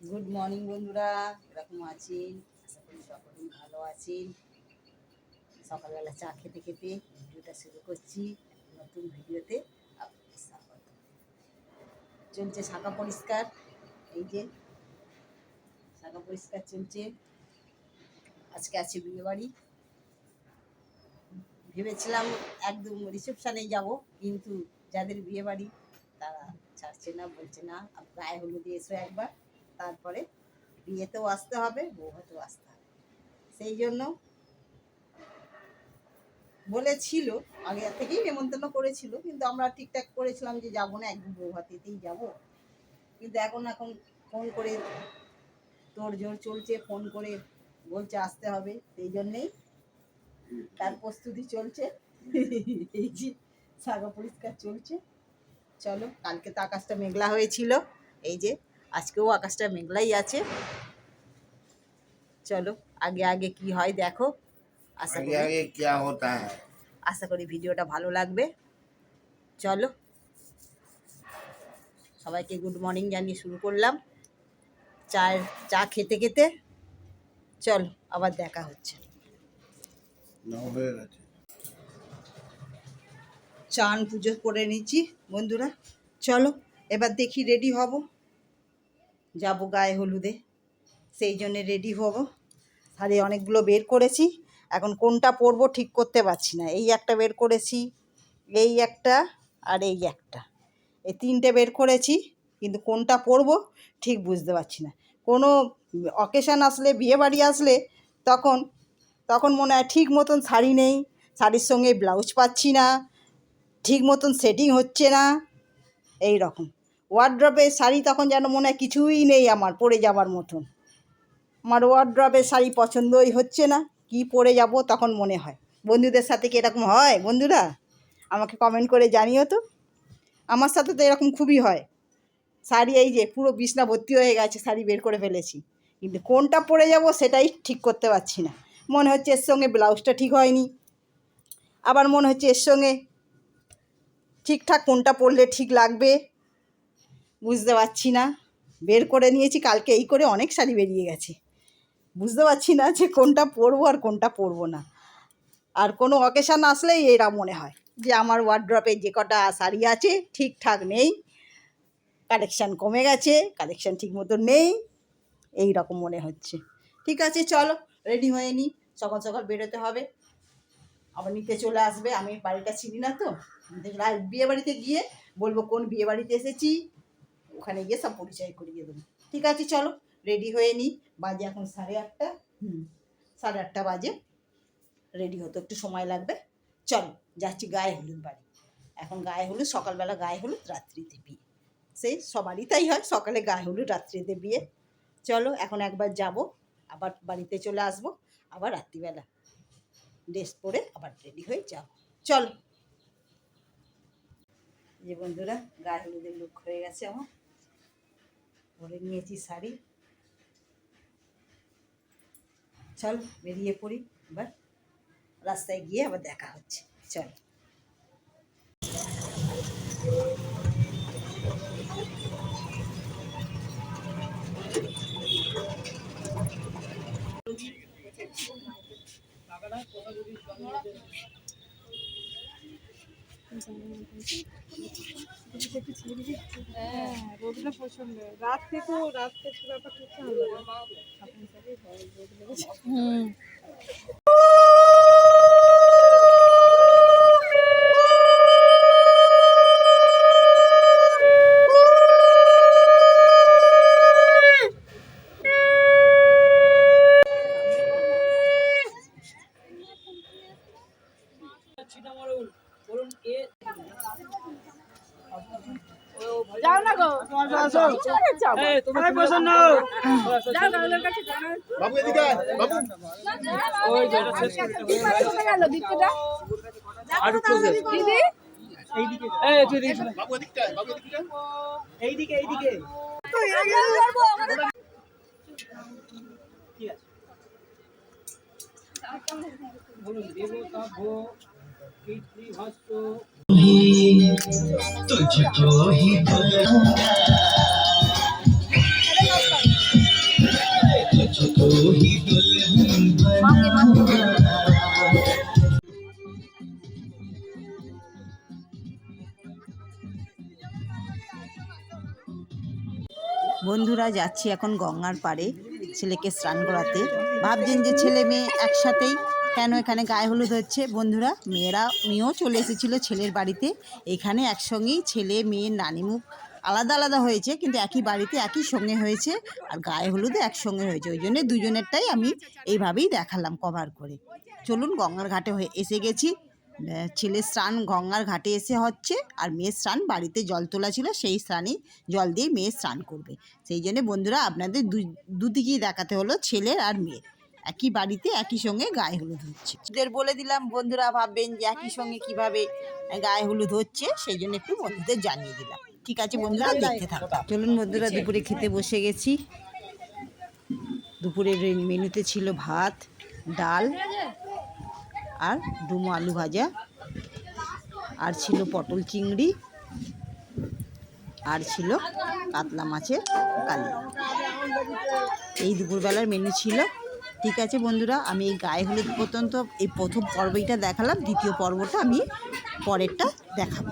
Good morning বন্ধুরা, এরকম আছেন? আশা করি সকলেই ভালো আছেন। সকালবেলা চা খেতে খেতে ভিডিওটা শুরু করছি। নতুন ভিডিওতে আপনাদের স্বাগত। চলছে শাখা পরিষ্কার, এই যে শাখা পরিষ্কার চলছে। আজকে আছে বিয়ে বাড়ি। ভেবেছিলাম একদম রিসেপশানে যাব, কিন্তু যাদের বিয়ে বাড়ি তারা ছাড়ছে না, বলছে না গায়ে হলুদে এসো একবার, তারপরে বিয়েতেও আসতে হবে, বৌভাতেও আসতে হবে। সেই জন্য বলেছিল, আগে থেকেই নেমন্তন্ন করেছিল, কিন্তু আমরা ঠিকঠাক করেছিলাম যে যাবো না, একদম বৌভাতেই যাব। কিন্তু এখন ফোন করে তোড়জোড় চলছে, ফোন করে বলছে আসতে হবে, সেই জন্যেই তার প্রস্তুতি চলছে। এই যে শাখা পরিষ্কার চলছে। চলো, কালকে তো আকাশটা মেঘলা হয়েছিল, এই যে আজকেও আকাশটা মেঘলাই আছে। চলো আগে আগে কি হয় দেখো। আশা করি ভিডিওটা ভালো লাগবে। চলো, সবাইকে গুড মর্নিং জানিয়ে শুরু করলাম চা খেতে খেতে। চলো আবার দেখা হচ্ছে। চান পুজো করে নিচ্ছি বন্ধুরা। চলো এবার দেখি রেডি হব, যাব গায়ে হলুদে, সেই জন্যে রেডি হব। শাড়ি অনেকগুলো বের করেছি, এখন কোনটা পরবো ঠিক করতে পারছি না। এই একটা বের করেছি, এই একটা, আর এই একটা, এই তিনটে বের করেছি, কিন্তু কোনটা পরবো ঠিক বুঝতে পারছি না। কোনো অকেশান আসলে, বিয়ে বাড়ি আসলে তখন মনে হয় ঠিক মতন শাড়ি নেই, শাড়ির সঙ্গে ব্লাউজ পাচ্ছি না, ঠিক মতন সেটিং হচ্ছে না, এই রকম। ওয়ার্ড্রপে শাড়ি তখন যেন মনে হয় কিছুই নেই আমার পরে যাবার মতন। আমার ওয়ার্ড্রপের শাড়ি পছন্দই হচ্ছে না, কি পরে যাব তখন মনে হয়। বন্ধুদের সাথে কি এরকম হয় বন্ধুরা? আমাকে কমেন্ট করে জানিও তো। আমার সাথে তো এরকম খুবই হয়। শাড়ি এই যে পুরো বিছনা ভর্তি হয়ে গেছে, শাড়ি বের করে ফেলেছি, কিন্তু কোনটা পরে যাব সেটাই ঠিক করতে পারছি না। মনে হচ্ছে এর সঙ্গে ব্লাউজটা ঠিক হয়নি, আবার মনে হচ্ছে এর সঙ্গে ঠিকঠাক কোনটা পরলে ঠিক লাগবে, বুঝতে পারছি না। বের করে নিয়েছি কালকে, এই করে অনেক শাড়ি বেরিয়ে গেছে, বুঝতে পারছি না যে কোনটা পরবো আর কোনটা পরবো না। আর কোনো অকেশান আসলেই এরা মনে হয় যে আমার ওয়ার্ড্রপে যে কটা শাড়ি আছে ঠিকঠাক নেই, কালেকশান কমে গেছে, কালেকশান ঠিক মতো নেই, এই রকম মনে হচ্ছে। ঠিক আছে চলো রেডি হয়ে নিই, সকাল সকাল বেরোতে হবে, আবার নিতে চলে আসবে। আমি বাড়িটা চিনি না তো, বিয়ে বাড়িতে গিয়ে বলবো কোন বিয়ে বাড়িতে এসেছি, ওখানে গিয়ে সব পরিচয় করিয়ে দেবো। ঠিক আছে চলো রেডি হয়ে নিই। বাজে এখন 8:30। 8:30 বাজে, রেডি হতে একটু সময় লাগবে। চলো যাচ্ছি গায়ে হলুদ বাড়ি। এখন গায়ে হলুদ, সকালবেলা গায়ে হলুদ, রাত্রিতে বিয়ে। সেই সবারই তাই হয়, সকালে গায়ে হলুদ, রাত্রিতে বিয়ে। চলো এখন একবার যাব, আবার বাড়িতে চলে আসবো, আবার রাত্রিবেলা ড্রেস পরে আবার রেডি হয়ে যাবো। চলো। যে বন্ধুরা গায়ে হলুদের লুক হয়ে গেছে আমার, পরে নিয়েছি শাড়ি। চল বেরিয়ে পড়ি, এবার রাস্তায় গিয়ে আবার দেখা হচ্ছে। চল। রোদটা পছন্দ, রাত থেকেও ব্যাপার করতে হবে। যাও না গো, তোমার পছন্দ। যাও গালের কাছে যাও। বাবু এদিকে আয়, বাবু। ওই যে এটা শেষ করে গেল দিকটা। আর একটু দিদি এইদিকে, এই তুই দিকে বাবু এদিকে আয়, বাবু এদিকে এইদিকে এইদিকে তো এর গেল করব আমাদের কি আছে বলুন দেব কাব্য কীর্তি ভাস্য तुझको ही বন্ধুরা যাচ্ছি এখন গঙ্গার পাড়ে ছেলেকে স্নান করাতে। ভাবছেন যে ছেলে মেয়ে একসাথেই কেন এখানে গায়ে হলুদ হচ্ছে। বন্ধুরা মেয়েও চলে এসেছিলো ছেলের বাড়িতে। এখানে একসঙ্গেই ছেলে মেয়ের নানিমুখ আলাদা আলাদা হয়েছে, কিন্তু একই বাড়িতে একই সঙ্গে হয়েছে আর গায়ে হলুদও একসঙ্গে হয়েছে। ওই জন্যে দুজনেরটাই আমি এইভাবেই দেখালাম কভার করে। চলুন, গঙ্গার ঘাটে এসে গেছি। ছেলের স্নান গঙ্গার ঘাটে এসে হচ্ছে, আর মেয়ের স্নান বাড়িতে জল তোলা ছিল, সেই স্নানই জল দিয়ে মেয়ে স্নান করবে। সেই জন্যে বন্ধুরা আপনাদের দুদিকেই দেখাতে হলো, ছেলের আর মেয়ের একই বাড়িতে একই সঙ্গে গায়ে হলুদ হচ্ছে। ওদের বলে দিলাম, বন্ধুরা ভাববেন যে একই সঙ্গে কিভাবে গায়ে হলুদ হচ্ছে, সেই জন্য একটু বন্ধুদের জানিয়ে দিলাম। ঠিক আছে বন্ধুরা, দেখতে থাকো। চলুন বন্ধুরা, দুপুরে খেতে বসে গেছি। দুপুরের মেনুতে ছিল ভাত, ডাল আর ডুমো আলু ভাজা, আর ছিল পটল চিংড়ি, আর ছিল কাতলা মাছের কালিয়া। এই দুপুরবেলার মেনু ছিল। ঠিক আছে বন্ধুরা, আমি এই গায়ে হলুদ পর্যন্ত এই প্রথম পর্বটা দেখালাম, দ্বিতীয় পর্বটা আমি পরেরটা দেখাবো।